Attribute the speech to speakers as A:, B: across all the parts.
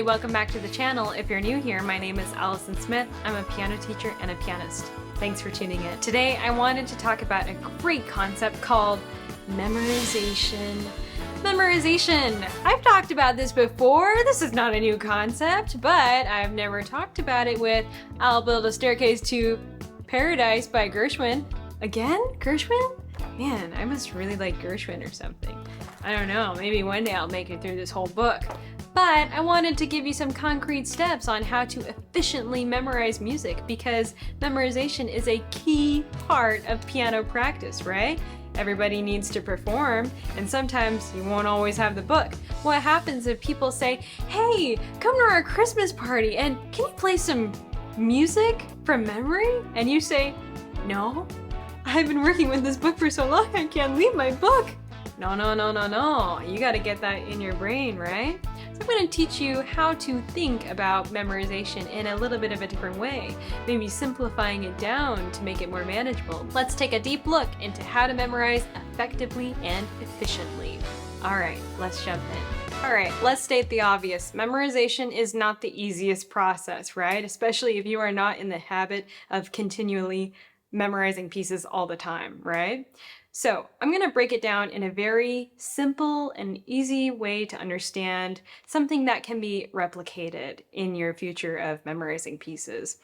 A: welcome back to the channel. If you're new here, my name is Allison Smith. I'm a piano teacher and a pianist. Thanks for tuning in. Today I wanted to talk about a great concept called memorization. Memorization! I've talked about this before. This is not a new concept, but I've never talked about it with I'll Build a Staircase to Paradise by Gershwin. Again? Gershwin? Man, I must really like Gershwin or something. I don't know, maybe one day I'll make it through this whole book. But I wanted to give you some concrete steps on how to efficiently memorize music because memorization is a key part of piano practice, right? Everybody needs to perform, and sometimes you won't always have the book. What happens if people say, hey, come to our Christmas party and can you play some music from memory? And you say, no, I've been working with this book for so long I can't leave my book. No. You gotta get that in your brain, right? So I'm going to teach you how to think about memorization in a little bit of a different way, maybe simplifying it down to make it more manageable. Let's take a deep look into how to memorize effectively and efficiently. Alright, let's jump in. Alright, let's state the obvious. Memorization is not the easiest process, right? Especially if you are not in the habit of continually memorizing pieces all the time, right? So I'm going to break it down in a very simple and easy way to understand something that can be replicated in your future of memorizing pieces.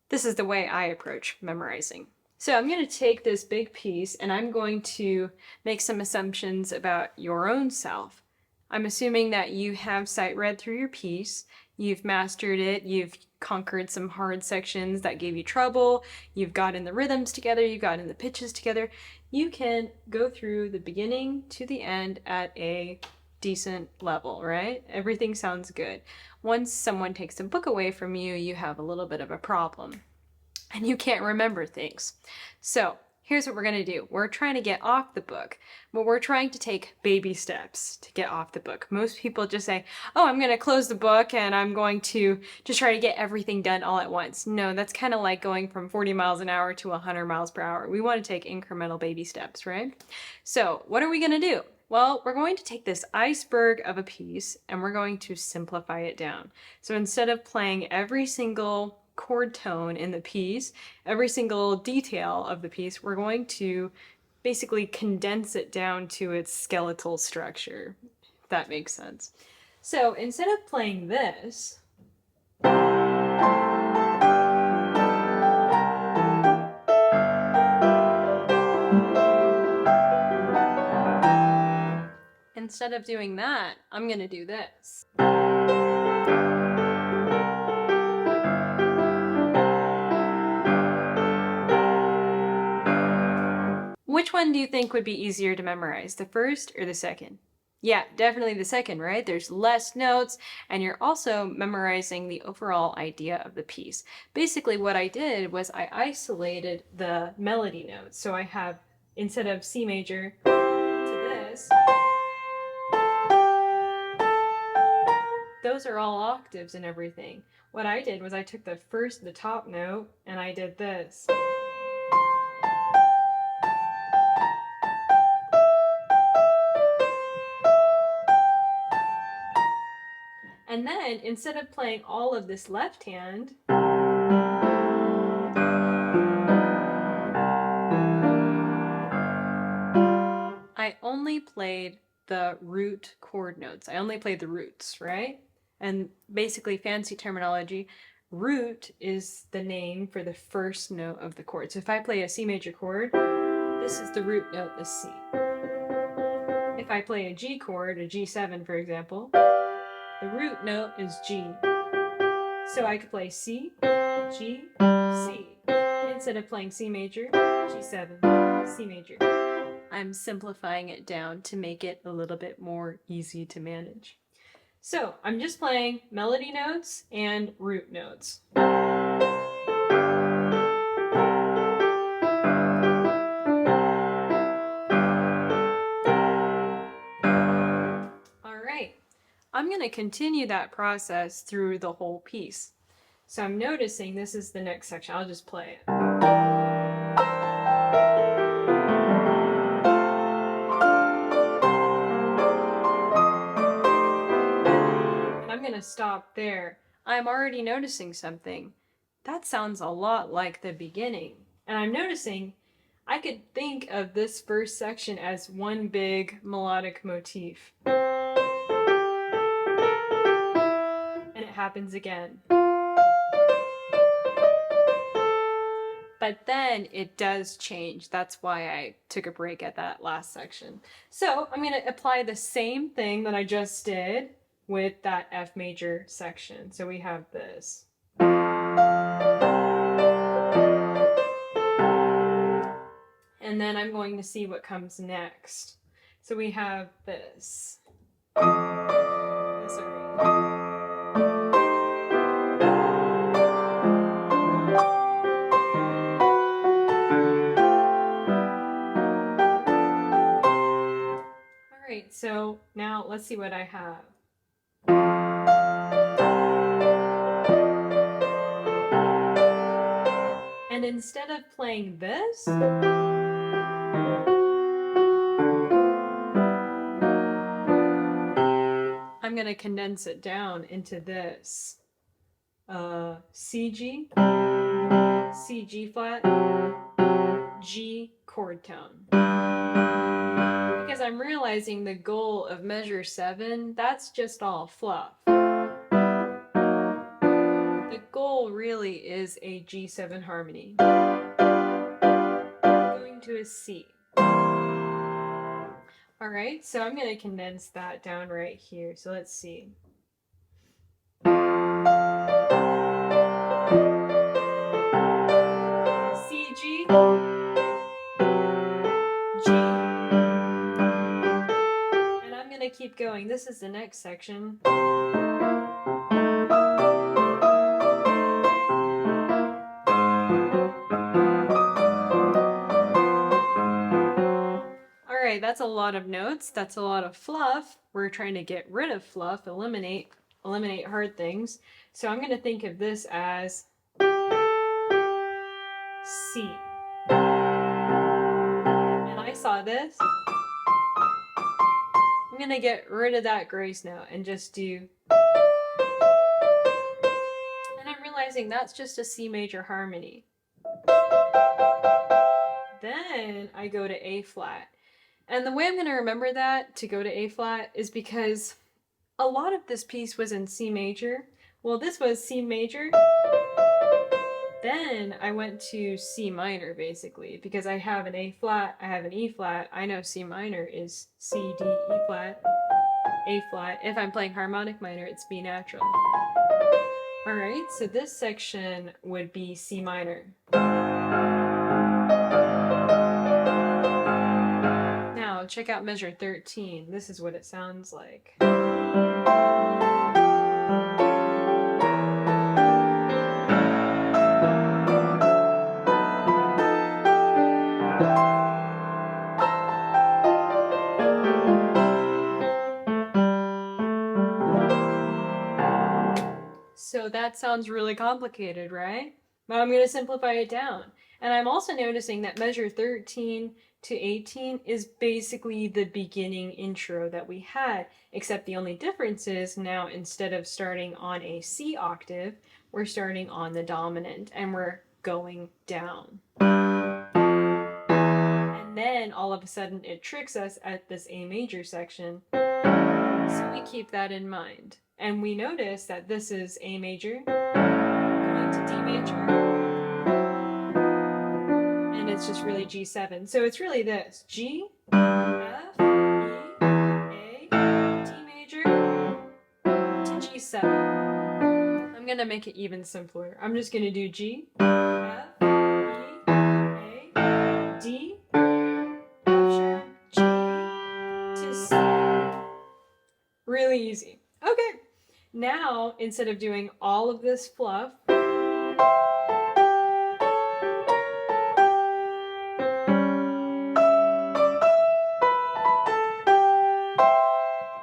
A: This is the way I approach memorizing. So I'm going to take this big piece and I'm going to make some assumptions about your own self. I'm assuming that you have sight read through your piece, you've mastered it, you've conquered some hard sections that gave you trouble, you've gotten the rhythms together, you've gotten the pitches together. You can go through the beginning to the end at a decent level, right? Everything sounds good. Once someone takes the book away from you, you have a little bit of a problem and you can't remember things. So here's what we're going to do. We're trying to get off the book, but we're trying to take baby steps to get off the book. Most people just say, oh, I'm going to close the book and I'm going to just try to get everything done all at once. No, that's kind of like going from 40 miles an hour to 100 miles per hour. We want to take incremental baby steps, right? So what are we going to do? Well, we're going to take this iceberg of a piece and we're going to simplify it down. So instead of playing every single chord tone in the piece, every single detail of the piece, we're going to basically condense it down to its skeletal structure, if that makes sense. So instead of playing this, instead of doing that, I'm going to do this. Which one do you think would be easier to memorize, the first or the second? Yeah, definitely the second, right? There's less notes and you're also memorizing the overall idea of the piece. Basically what I did was I isolated the melody notes. So I have, instead of C major to this, those are all octaves and everything. What I did was I took the top note and I did this. And then, instead of playing all of this left hand, I only played the root chord notes. I only played the roots, right? And basically, fancy terminology, root is the name for the first note of the chord. So if I play a C major chord, this is the root note, the C. If I play a G chord, a G7 for example, the root note is G. So I could play C, G, C. Instead of playing C major, G7, C major. I'm simplifying it down to make it a little bit more easy to manage. So I'm just playing melody notes and root notes. I'm going to continue that process through the whole piece. So I'm noticing this is the next section. I'll just play it. And I'm going to stop there. I'm already noticing something. That sounds a lot like the beginning. And I'm noticing I could think of this first section as one big melodic motif. And it happens again. But then it does change. That's why I took a break at that last section. So I'm going to apply the same thing that I just did with that F major section. So we have this. And then I'm going to see what comes next. So we have this. Sorry. Alright, so now let's see what I have. And instead of playing this, I'm going to condense it down into this. C G, C G flat, G chord tone. Because I'm realizing the goal of measure 7, that's just all fluff. The goal really is a G7 harmony. Going to a C. Alright, so I'm going to condense that down right here. So let's see. C, G, G. And I'm going to keep going. This is the next section. Alright, that's a lot of notes. That's a lot of fluff. We're trying to get rid of fluff, eliminate hard things. So I'm going to think of this as C. And I saw this. I'm going to get rid of that grace note and just do. And I'm realizing that's just a C major harmony. Then I go to A flat. And the way I'm going to remember that to go to A flat is because a lot of this piece was in C major. Well, this was C major. Then I went to C minor, basically, because I have an A flat, I have an E flat. I know C minor is C, D, E flat, A flat. If I'm playing harmonic minor, it's B natural. Alright, so this section would be C minor. Now, check out measure 13. This is what it sounds like. So that sounds really complicated, right? But I'm going to simplify it down. And I'm also noticing that measure 13 to 18 is basically the beginning intro that we had, except the only difference is now instead of starting on a C octave, we're starting on the dominant and we're going down. And then all of a sudden it tricks us at this A major section. So we keep that in mind. And we notice that this is A major, going to D major, and it's just really G7. So it's really this, G, F, E, A, D major, to G7. I'm going to make it even simpler. I'm just going to do G, F, E, A, D, F sharp, G, to C. Really easy. Okay. Now, instead of doing all of this fluff,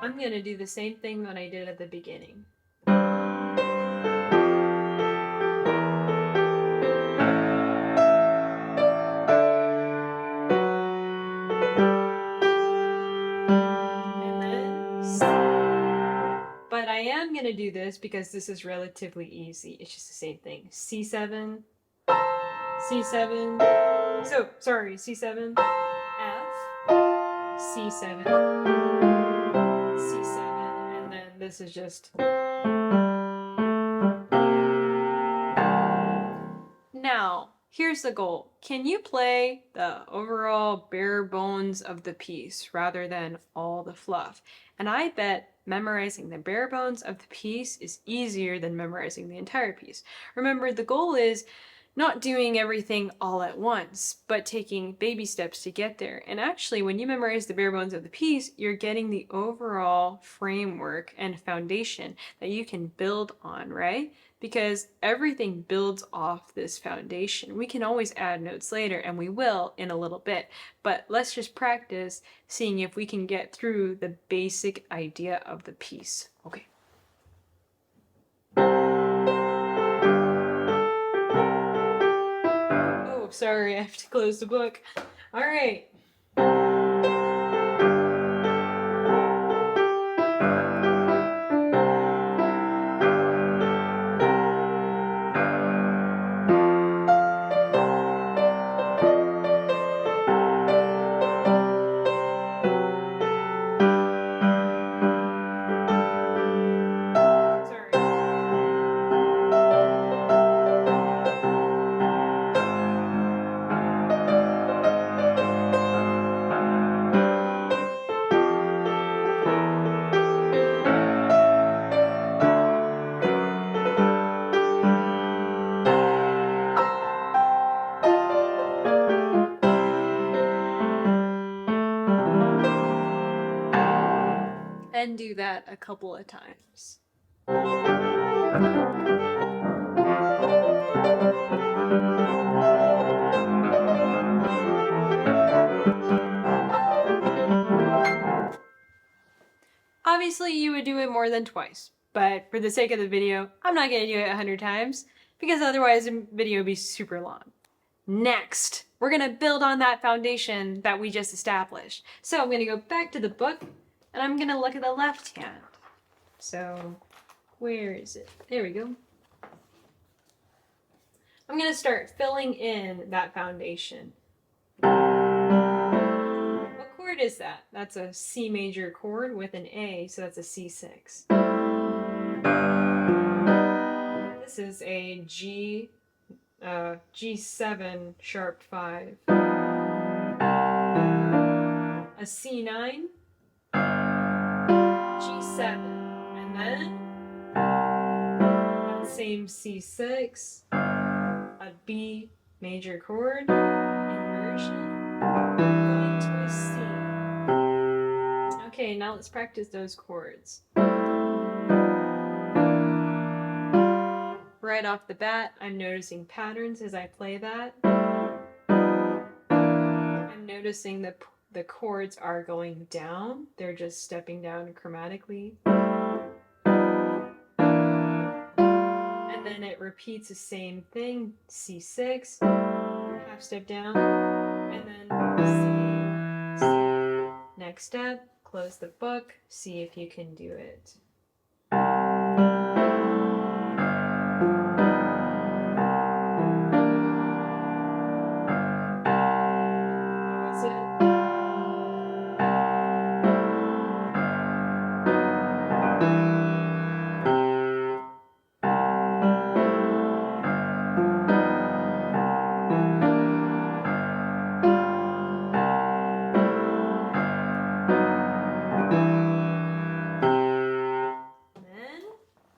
A: I'm going to do the same thing that I did at the beginning. And then C. But I am going to do this this because this is relatively easy. It's just the same thing. C7, C7, so sorry, C7, F, C7, C7, and then this is just... Now, here's the goal. Can you play the overall bare bones of the piece rather than all the fluff? And I bet memorizing the bare bones of the piece is easier than memorizing the entire piece. Remember, the goal is not doing everything all at once, but taking baby steps to get there. And actually, when you memorize the bare bones of the piece, you're getting the overall framework and foundation that you can build on, right? Because everything builds off this foundation. We can always add notes later, and we will in a little bit, but let's just practice seeing if we can get through the basic idea of the piece. Okay. Oh, sorry, I have to close the book. All right. And do that a couple of times. Obviously, you would do it more than twice, but for the sake of the video, I'm not going to do it 100 times because otherwise the video would be super long. Next, we're going to build on that foundation that we just established. So I'm going to go back to the book and I'm going to look at the left hand. So where is it? There we go. I'm going to start filling in that foundation. What chord is that? That's a C major chord with an A, so that's a C6. This is a G7 sharp 5. A C9, G7, and then that same C6, a B major chord, inversion, going to a C. Okay, now let's practice those chords. Right off the bat, I'm noticing patterns as I play that. I'm noticing the chords are going down. They're just stepping down chromatically. And then it repeats the same thing, C6, half step down, and then C, C. Next step, close the book, see if you can do it.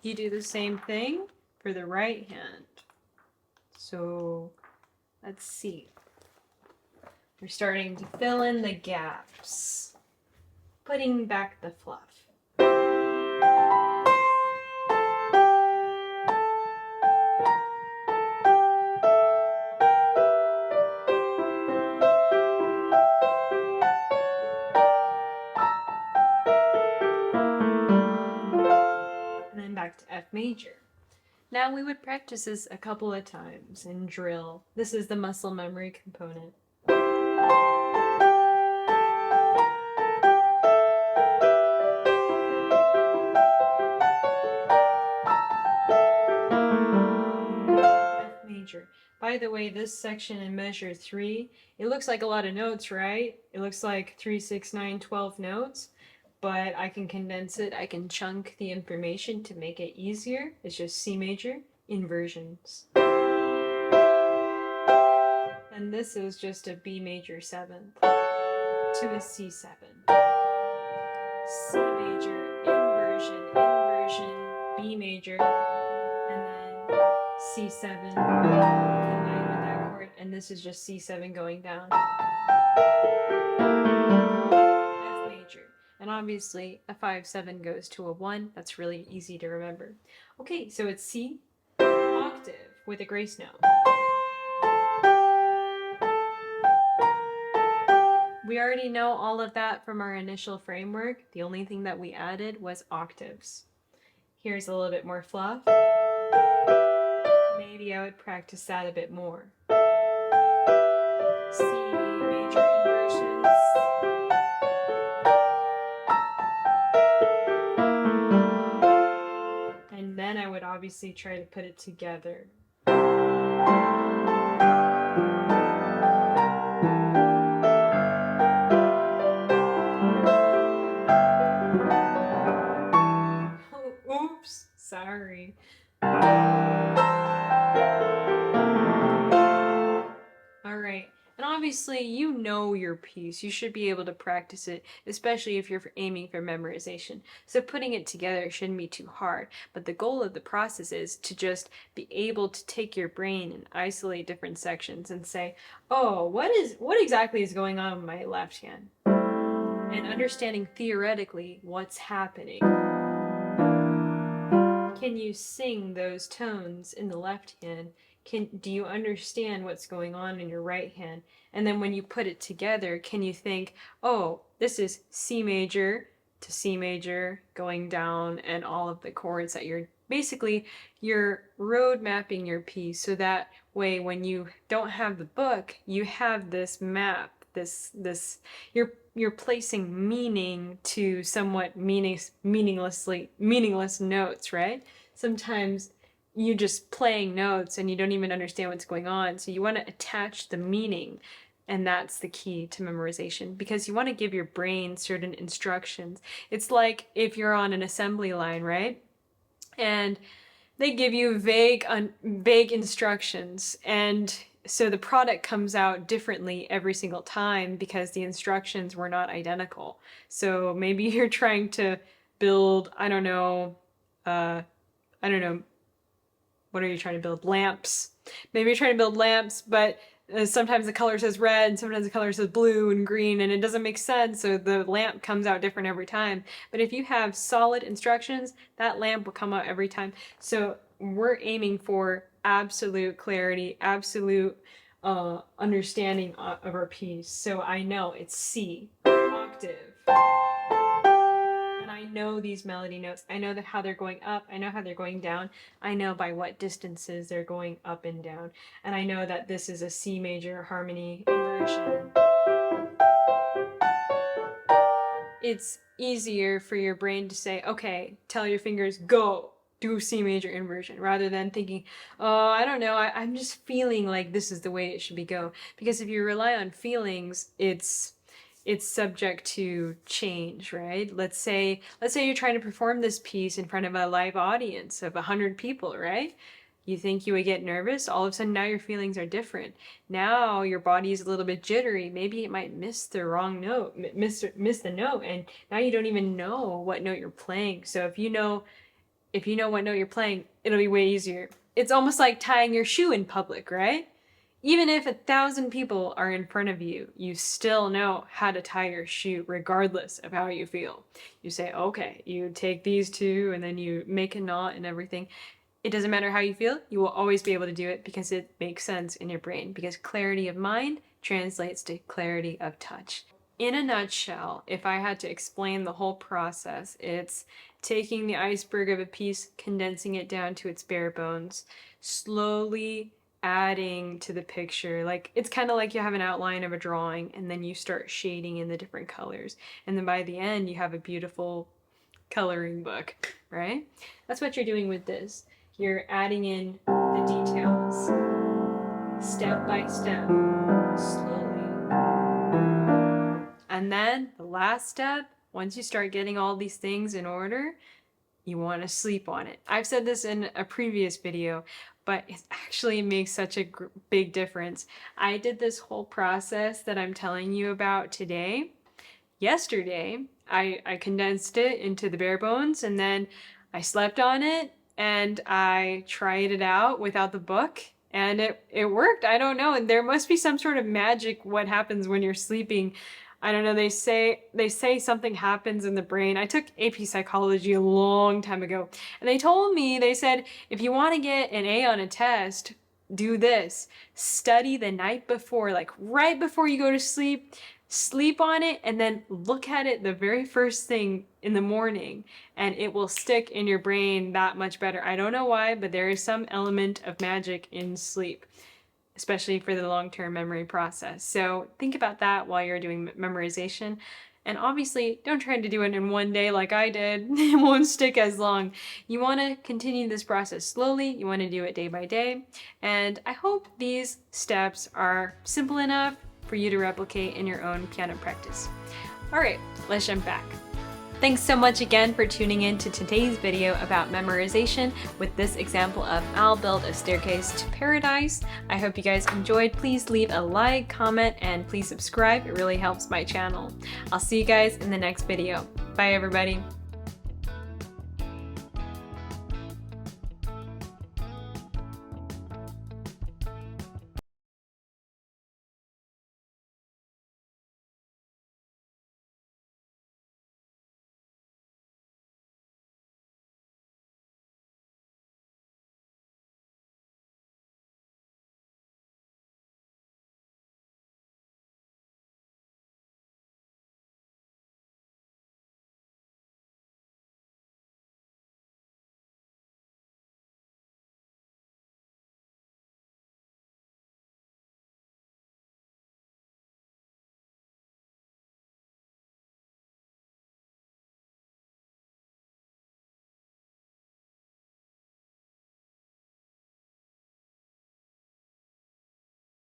A: You do the same thing for the right hand. So let's see. We're starting to fill in the gaps, putting back the fluff. Back to F major. Now we would practice this a couple of times and drill. This is the muscle memory component. major. By the way, this section in measure 3, it looks like a lot of notes, right? It looks like 3, 6, 9, 12 notes, but I can condense it. I can chunk the information to make it easier. It's just C major inversions. And this is just a B major 7th to a C7. C major, inversion, inversion, B major, and then C7 combined with that chord, and this is just C7 going down. F major. And obviously a 5-7 goes to a 1. That's really easy to remember. Okay, so it's C octave with a grace note. We already know all of that from our initial framework. The only thing that we added was octaves. Here's a little bit more fluff. Maybe I would practice that a bit more. C major inversions. And then I would obviously try to put it together. Oops, sorry. Alright, and obviously you know your piece. You should be able to practice it, especially if you're aiming for memorization. So putting it together shouldn't be too hard, but the goal of the process is to just be able to take your brain and isolate different sections and say, oh, what exactly is going on with my left hand? And understanding theoretically what's happening. Can you sing those tones in the left hand? Do you understand what's going on in your right hand? And then when you put it together, can you think, oh, this is C major to C major going down, and all of the chords that you're road mapping your piece, so that way when you don't have the book, you have this map, you're placing meaning to somewhat meaningless notes, right? Sometimes you're just playing notes and you don't even understand what's going on. So you want to attach the meaning, and that's the key to memorization, because you want to give your brain certain instructions. It's like if you're on an assembly line, right? And they give you vague instructions, and so the product comes out differently every single time because the instructions were not identical. So maybe you're trying to build, I don't know, what are you trying to build? Lamps. Maybe you're trying to build lamps, but sometimes the color says red, sometimes the color says blue and green, and it doesn't make sense, so the lamp comes out different every time. But if you have solid instructions, that lamp will come out every time. So we're aiming for absolute clarity, absolute understanding of our piece. So I know it's C, octave. And I know these melody notes. I know how they're going up. I know how they're going down. I know by what distances they're going up and down. And I know that this is a C major harmony inversion. It's easier for your brain to say, okay, tell your fingers, go, do C major inversion, rather than thinking, oh, I don't know, I'm just feeling like this is the way it should be go. Because if you rely on feelings, it's subject to change, right? Let's say you're trying to perform this piece in front of a live audience of 100 people, right? You think you would get nervous, all of a sudden now your feelings are different. Now your body is a little bit jittery. Maybe it might miss the wrong note, miss the note, and now you don't even know what note you're playing. So if you know what note you're playing, it'll be way easier. It's almost like tying your shoe in public, right? Even if 1,000 people are in front of you, you still know how to tie your shoe regardless of how you feel. You say, okay, you take these two and then you make a knot and everything. It doesn't matter how you feel, you will always be able to do it because it makes sense in your brain, because clarity of mind translates to clarity of touch. In a nutshell, if I had to explain the whole process, it's taking the iceberg of a piece, condensing it down to its bare bones, slowly adding to the picture. Like, it's kind of like you have an outline of a drawing and then you start shading in the different colors. And then by the end, you have a beautiful coloring book, right? That's what you're doing with this. You're adding in the details. step by step, slowly. And then the last step, once you start getting all these things in order, you want to sleep on it. I've said this in a previous video, but it actually makes such a big difference. I did this whole process that I'm telling you about today. Yesterday, I condensed it into the bare bones, and then I slept on it and I tried it out without the book, and it worked. I don't know. There must be some sort of magic what happens when you're sleeping. I don't know, they say something happens in the brain. I took AP psychology a long time ago, and they told me, they said, if you want to get an A on a test, do this. Study the night before, like right before you go to sleep. Sleep on it and then look at it the very first thing in the morning, and it will stick in your brain that much better. I don't know why, but there is some element of magic in sleep, especially for the long-term memory process. So think about that while you're doing memorization. And obviously, don't try to do it in one day like I did. It won't stick as long. You want to continue this process slowly. You want to do it day by day. And I hope these steps are simple enough for you to replicate in your own piano practice. All right, let's jump back. Thanks so much again for tuning in to today's video about memorization with this example of I'll Build a Staircase to Paradise. I hope you guys enjoyed. Please leave a like, comment, and please subscribe. It really helps my channel. I'll see you guys in the next video. Bye everybody.